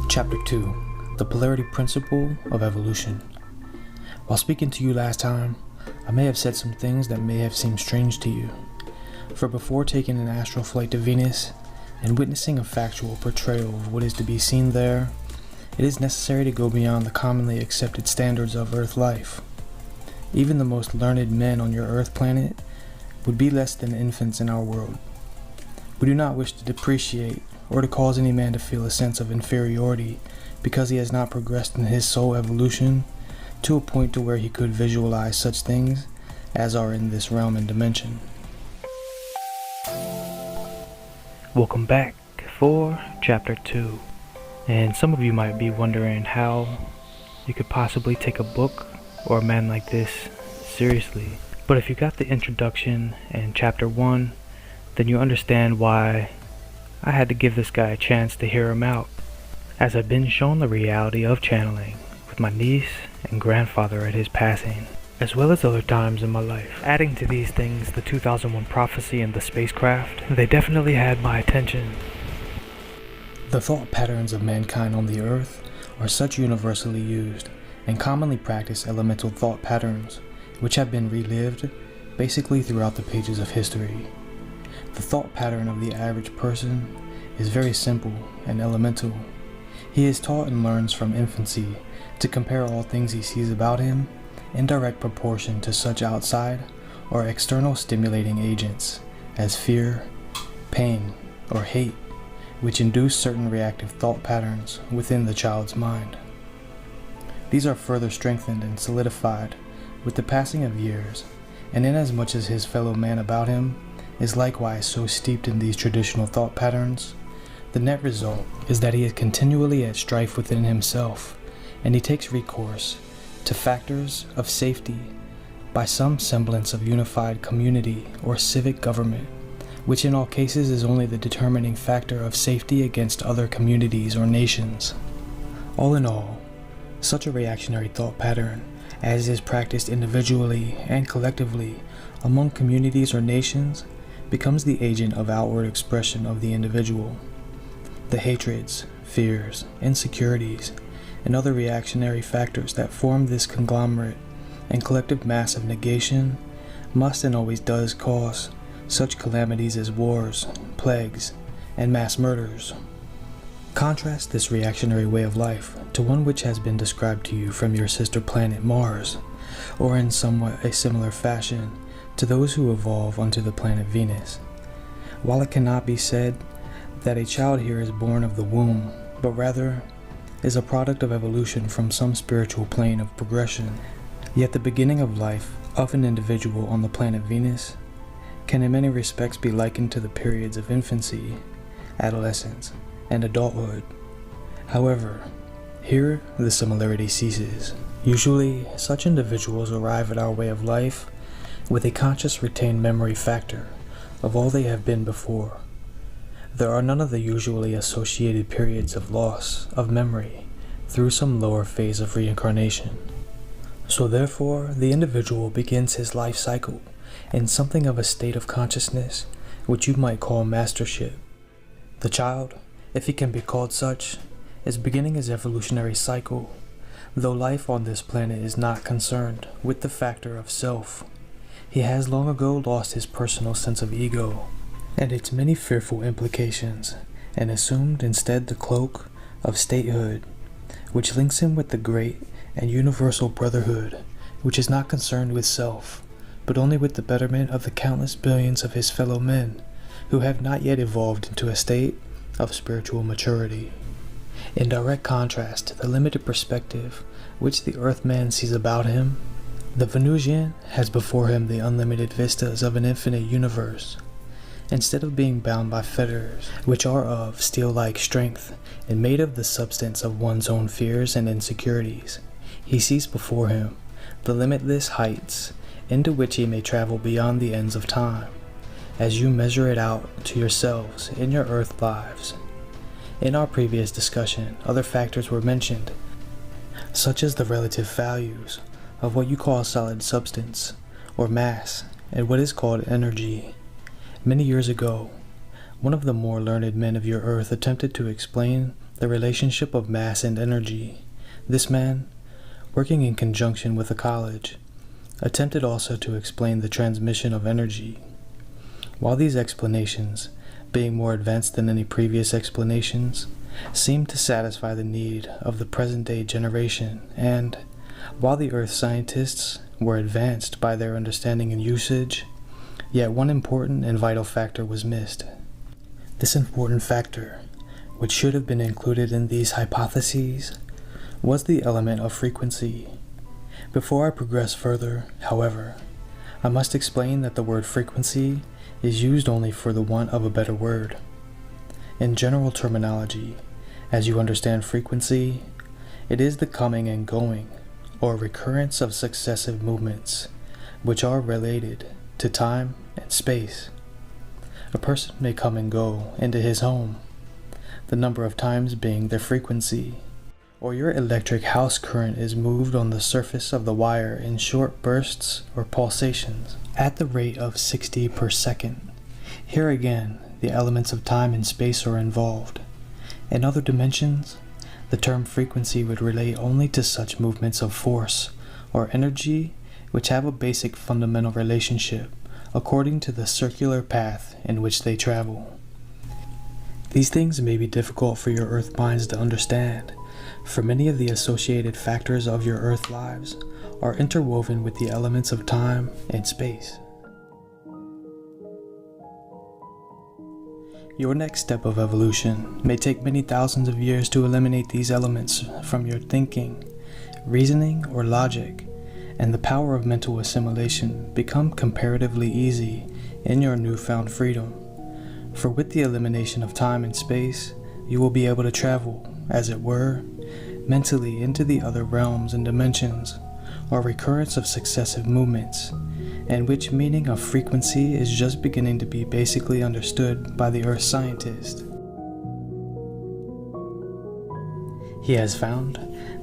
Chapter 2. The Polarity Principle of Evolution. While speaking to you last time, I may have said some things that may have seemed strange to you. For before taking an astral flight to Venus and witnessing a factual portrayal of what is to be seen there, it is necessary to go beyond the commonly accepted standards of Earth life. Even the most learned men on your Earth planet would be less than infants in our world. We do not wish to depreciate or to cause any man to feel a sense of inferiority because he has not progressed in his soul evolution to a point to where he could visualize such things as are in this realm and dimension. Welcome back for Chapter 2. And some of you might be wondering how you could possibly take a book or a man like this seriously. But if you got the introduction and Chapter 1, then you understand why I had to give this guy a chance to hear him out, as I've been shown the reality of channeling with my niece and grandfather at his passing, as well as other times in my life. Adding to these things the 2001 prophecy and the spacecraft, they definitely had my attention. The thought patterns of mankind on the earth are such universally used and commonly practiced elemental thought patterns, which have been relived basically throughout the pages of history. The thought pattern of the average person is very simple and elemental. He is taught and learns from infancy to compare all things he sees about him in direct proportion to such outside or external stimulating agents as fear, pain, or hate, which induce certain reactive thought patterns within the child's mind. These are further strengthened and solidified with the passing of years, and inasmuch as his fellow man about him is likewise so steeped in these traditional thought patterns, the net result is that he is continually at strife within himself, and he takes recourse to factors of safety by some semblance of unified community or civic government, which in all cases is only the determining factor of safety against other communities or nations. All in all, such a reactionary thought pattern, as is practiced individually and collectively among communities or nations, becomes the agent of outward expression of the individual. The hatreds, fears, insecurities, and other reactionary factors that form this conglomerate and collective mass of negation must and always does cause such calamities as wars, plagues, and mass murders. Contrast this reactionary way of life to one which has been described to you from your sister planet Mars, or in somewhat a similar fashion to those who evolve onto the planet Venus. While it cannot be said that a child here is born of the womb, but rather is a product of evolution from some spiritual plane of progression, yet the beginning of life of an individual on the planet Venus can in many respects be likened to the periods of infancy, adolescence, and adulthood. However, here the similarity ceases. Usually, such individuals arrive at our way of life with a conscious retained memory factor of all they have been before. There are none of the usually associated periods of loss of memory through some lower phase of reincarnation. So therefore, the individual begins his life cycle in something of a state of consciousness which you might call mastership. The child, if he can be called such, is beginning his evolutionary cycle, though life on this planet is not concerned with the factor of self. He has long ago lost his personal sense of ego and its many fearful implications, and assumed instead the cloak of statehood, which links him with the great and universal brotherhood, which is not concerned with self, but only with the betterment of the countless billions of his fellow men who have not yet evolved into a state of spiritual maturity. In direct contrast to the limited perspective which the Earthman sees about him, the Venusian has before him the unlimited vistas of an infinite universe. Instead of being bound by fetters which are of steel-like strength and made of the substance of one's own fears and insecurities, he sees before him the limitless heights into which he may travel beyond the ends of time, as you measure it out to yourselves in your earth lives. In our previous discussion, other factors were mentioned, such as the relative values of what you call solid substance, or mass, and what is called energy. Many years ago, one of the more learned men of your earth attempted to explain the relationship of mass and energy. This man, working in conjunction with a college, attempted also to explain the transmission of energy. While these explanations, being more advanced than any previous explanations, seemed to satisfy the need of the present-day generation, and while the Earth scientists were advanced by their understanding and usage, yet one important and vital factor was missed. This important factor, which should have been included in these hypotheses, was the element of frequency. Before I progress further, however, I must explain that the word frequency is used only for the want of a better word. In general terminology, as you understand frequency, it is the coming and going, or recurrence of successive movements, which are related to time and space. A person may come and go into his home, the number of times being their frequency, or your electric house current is moved on the surface of the wire in short bursts or pulsations at the rate of 60 per second. Here again, the elements of time and space are involved. In other dimensions, the term frequency would relate only to such movements of force or energy which have a basic fundamental relationship according to the circular path in which they travel. These things may be difficult for your Earth minds to understand, for many of the associated factors of your Earth lives are interwoven with the elements of time and space. Your next step of evolution may take many thousands of years to eliminate these elements from your thinking, reasoning, or logic, and the power of mental assimilation become comparatively easy in your newfound freedom. For with the elimination of time and space, you will be able to travel, as it were, mentally into the other realms and dimensions, or recurrence of successive movements, and which meaning of frequency is just beginning to be basically understood by the Earth scientist. He has found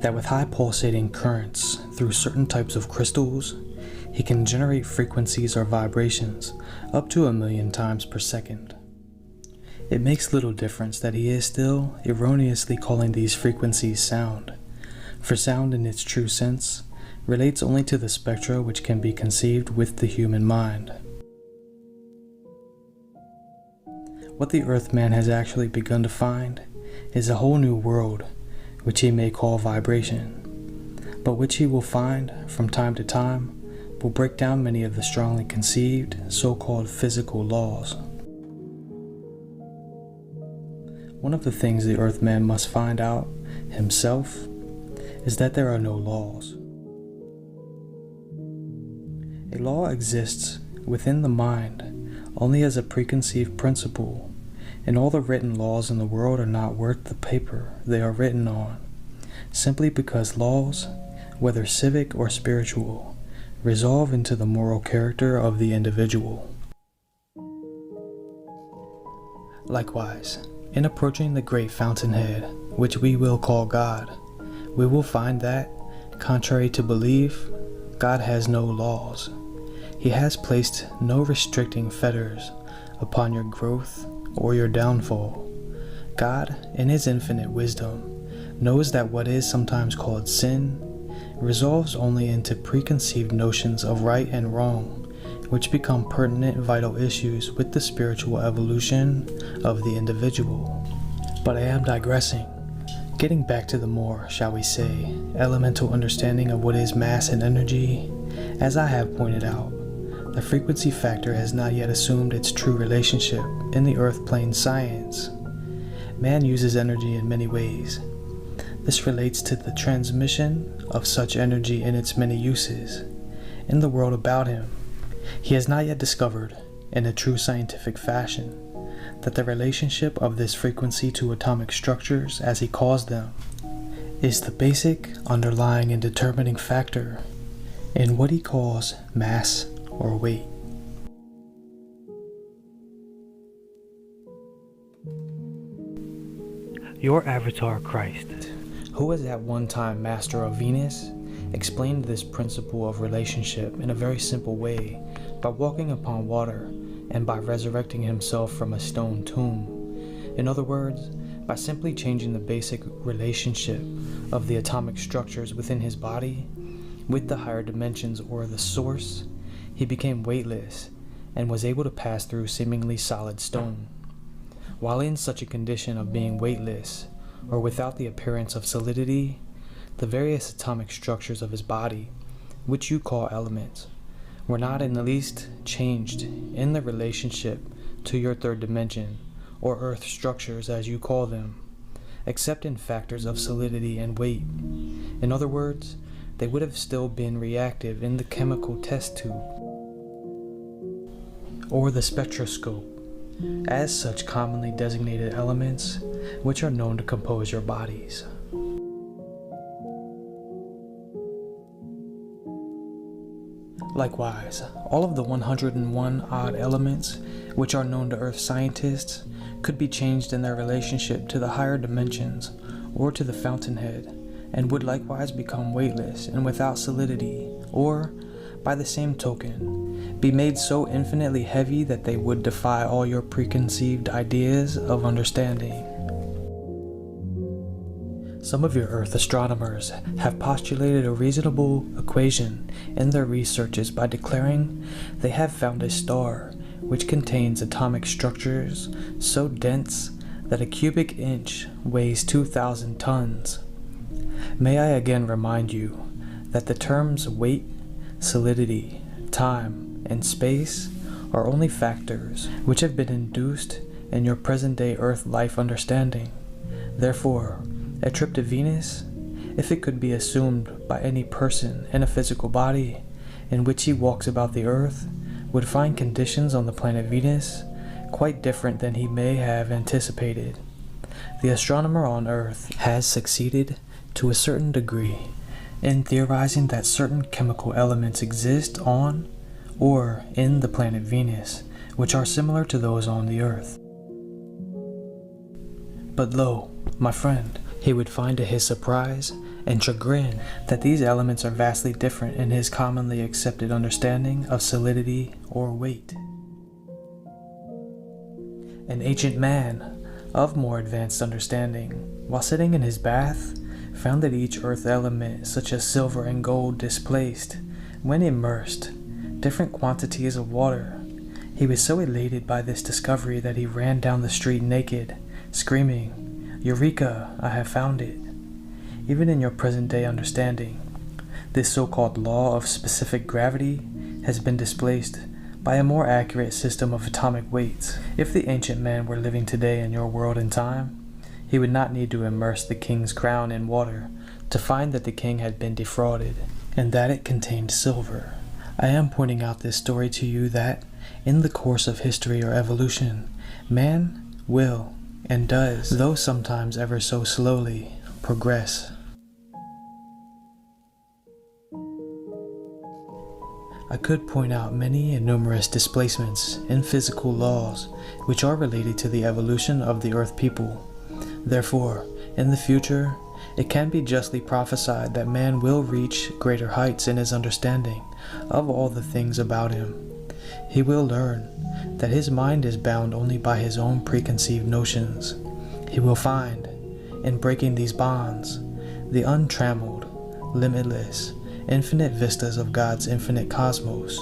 that with high pulsating currents through certain types of crystals, he can generate frequencies or vibrations up to 1,000,000 times per second. It makes little difference that he is still erroneously calling these frequencies sound, for sound in its true sense relates only to the spectra which can be conceived with the human mind. What the Earthman has actually begun to find is a whole new world, which he may call vibration, but which he will find, from time to time, will break down many of the strongly conceived, so-called physical laws. One of the things the Earthman must find out himself is that there are no laws. A law exists within the mind only as a preconceived principle, and all the written laws in the world are not worth the paper they are written on, simply because laws, whether civic or spiritual, resolve into the moral character of the individual. Likewise, in approaching the great fountainhead, which we will call God, we will find that, contrary to belief, God has no laws. He has placed no restricting fetters upon your growth or your downfall. God, in His infinite wisdom, knows that what is sometimes called sin resolves only into preconceived notions of right and wrong, which become pertinent vital issues with the spiritual evolution of the individual. But I am digressing. Getting back to the more, shall we say, elemental understanding of what is mass and energy, as I have pointed out, the frequency factor has not yet assumed its true relationship in the earth plane science. Man uses energy in many ways. This relates to the transmission of such energy in its many uses in the world about him. He has not yet discovered, in a true scientific fashion, that the relationship of this frequency to atomic structures, as he calls them, is the basic, underlying, and determining factor in what he calls mass or weight. Your avatar Christ, who was at one time master of Venus, explained this principle of relationship in a very simple way by walking upon water and by resurrecting himself from a stone tomb. In other words, by simply changing the basic relationship of the atomic structures within his body with the higher dimensions or the source, he became weightless and was able to pass through seemingly solid stone. While in such a condition of being weightless, or without the appearance of solidity, the various atomic structures of his body, which you call elements, were not in the least changed in the relationship to your third dimension, or earth structures as you call them, except in factors of solidity and weight. In other words, they would have still been reactive in the chemical test tube, or the spectroscope, as such commonly designated elements which are known to compose your bodies. Likewise, all of the 101 odd elements which are known to Earth scientists could be changed in their relationship to the higher dimensions or to the fountainhead, and would likewise become weightless and without solidity, or, by the same token, be made so infinitely heavy that they would defy all your preconceived ideas of understanding. Some of your Earth astronomers have postulated a reasonable equation in their researches by declaring they have found a star which contains atomic structures so dense that a cubic inch weighs 2,000 tons. May I again remind you that the terms weight, solidity, time, and space are only factors which have been induced in your present-day Earth life understanding. Therefore, a trip to Venus, if it could be assumed by any person in a physical body in which he walks about the Earth, would find conditions on the planet Venus quite different than he may have anticipated. The astronomer on Earth has succeeded to a certain degree in theorizing that certain chemical elements exist on or in the planet Venus, which are similar to those on the Earth. But lo, my friend, he would find to his surprise and chagrin that these elements are vastly different in his commonly accepted understanding of solidity or weight. An ancient man of more advanced understanding, while sitting in his bath, found that each earth element, such as silver and gold, displaced, when immersed, different quantities of water. He was so elated by this discovery that he ran down the street naked, screaming, "Eureka, I have found it." Even in your present-day understanding, this so-called law of specific gravity has been displaced by a more accurate system of atomic weights. If the ancient man were living today in your world and time, he would not need to immerse the king's crown in water to find that the king had been defrauded, and that it contained silver. I am pointing out this story to you that, in the course of history or evolution, man will, and does, though sometimes ever so slowly, progress. I could point out many and numerous displacements in physical laws which are related to the evolution of the Earth people. Therefore, in the future, it can be justly prophesied that man will reach greater heights in his understanding of all the things about him. He will learn that his mind is bound only by his own preconceived notions. He will find, in breaking these bonds, the untrammeled, limitless, infinite vistas of God's infinite cosmos.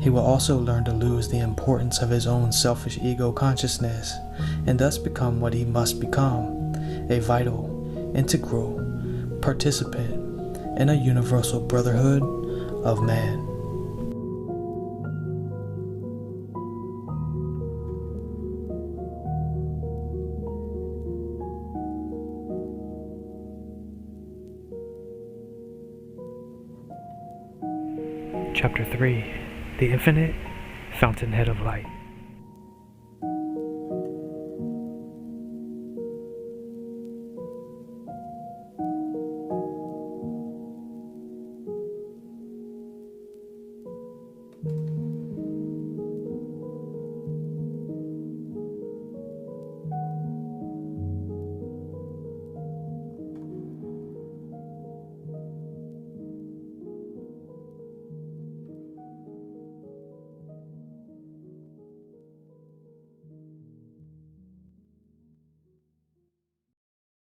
He will also learn to lose the importance of his own selfish ego consciousness, and thus become what he must become, a vital, integral participant in a universal brotherhood of man. Chapter 3: The Infinite Fountainhead of Light.